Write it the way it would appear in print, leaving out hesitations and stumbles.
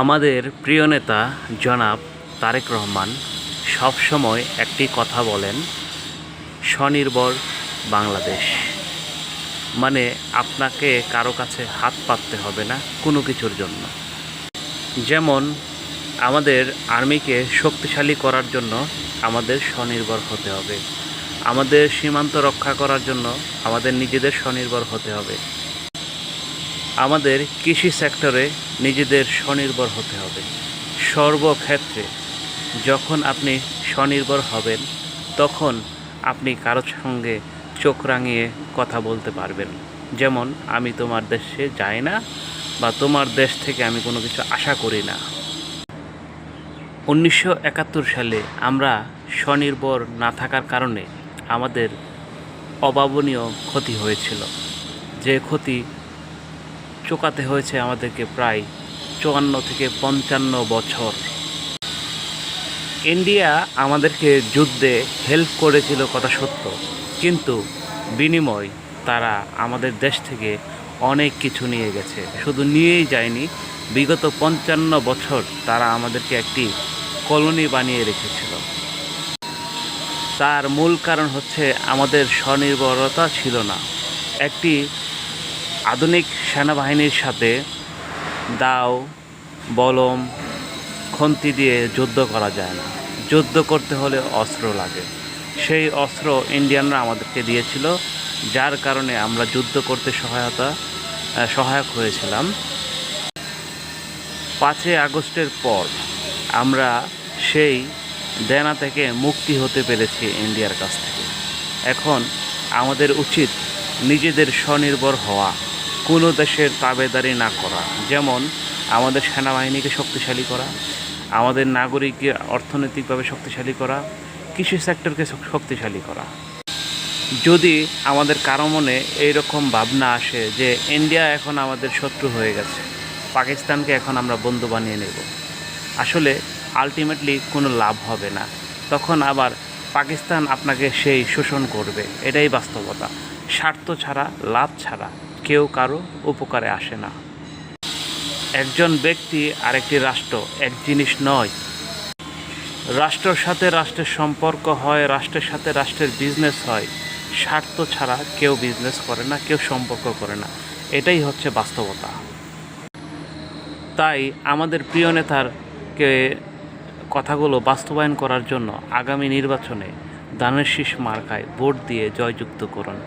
আমাদের প্রিয় নেতা জনাব তারেক রহমান সবসময় একটি কথা বলেন, স্বনির্ভর বাংলাদেশ। মানে আপনাকে কারো কাছে হাত পাততে হবে না কোনো কিছুর জন্য। যেমন আমাদের আর্মিকে শক্তিশালী করার জন্য আমাদের স্বনির্ভর হতে হবে, আমাদের সীমান্ত রক্ষা করার জন্য আমাদের নিজেদের স্বনির্ভর হতে হবে, আমাদের কৃষি সেক্টরে নিজেদের স্বনির্ভর হতে হবে। সর্বক্ষেত্রে যখন আপনি স্বনির্ভর হবেন, তখন আপনি কারোর সঙ্গে চোখ রাঙিয়ে কথা বলতে পারবেন। যেমন, আমি তোমার দেশে যাই না বা তোমার দেশ থেকে আমি কোনো কিছু আশা করি না। 1971 সালে আমরা স্বনির্ভর না থাকার কারণে আমাদের অভাবনীয় ক্ষতি হয়েছিল, যে ক্ষতি চোকাতে হয়েছে আমাদেরকে প্রায় 54 থেকে 55 বছর। ইন্ডিয়া আমাদেরকে যুদ্ধে হেল্প করেছিল কথা সত্য, কিন্তু বিনিময় তারা আমাদের দেশ থেকে অনেক কিছু নিয়ে গেছে। শুধু নিয়েই যায়নি, বিগত 55 বছর তারা আমাদেরকে একটি কলোনি বানিয়ে রেখেছিল। তার মূল কারণ হচ্ছে আমাদের স্বনির্ভরতা ছিল না। একটি আধুনিক সেনাবাহিনীর সাথে দাও, বলম, খন্তি দিয়ে যুদ্ধ করা যায় না। যুদ্ধ করতে হলে অস্ত্র লাগে। সেই অস্ত্র ইন্ডিয়ানরা আমাদেরকে দিয়েছিল, যার কারণে আমরা যুদ্ধ করতে সহায়ক হয়েছিলাম। 5 আগস্টের পর আমরা সেই দেনা থেকে মুক্তি হতে পেরেছি ইন্ডিয়ার কাছ থেকে। এখন আমাদের উচিত নিজেদের স্বনির্ভর হওয়া, কোনো দেশের তাবেদারি না করা। যেমন আমাদের সেনাবাহিনীকে শক্তিশালী করা, আমাদের নাগরিককে অর্থনৈতিকভাবে শক্তিশালী করা, কৃষি সেক্টরকে শক্তিশালী করা। যদি আমাদের কারো মনে এইরকম ভাবনা আসে যে ইন্ডিয়া এখন আমাদের শত্রু হয়ে গেছে, পাকিস্তানকে এখন আমরা বন্ধু বানিয়ে নেব, আসলে আলটিমেটলি কোনো লাভ হবে না। তখন আবার পাকিস্তান আপনাকে সেই শোষণ করবে। এটাই বাস্তবতা। স্বার্থ ছাড়া, লাভ ছাড়া কেউ কারো উপকারে আসে না। একজন ব্যক্তি আর একটি রাষ্ট্র এক জিনিস নয়। রাষ্ট্রের সাথে রাষ্ট্রের সম্পর্ক হয়, রাষ্ট্রের সাথে রাষ্ট্রের বিজনেস হয়। স্বার্থ ছাড়া কেউ বিজনেস করে না, কেউ সম্পর্ক করে না। এটাই হচ্ছে বাস্তবতা। তাই আমাদের প্রিয় নেতারকে কথাগুলো বাস্তবায়ন করার জন্য আগামী নির্বাচনে ধানের শীষ মার্কায় ভোট দিয়ে জয়যুক্ত করুন।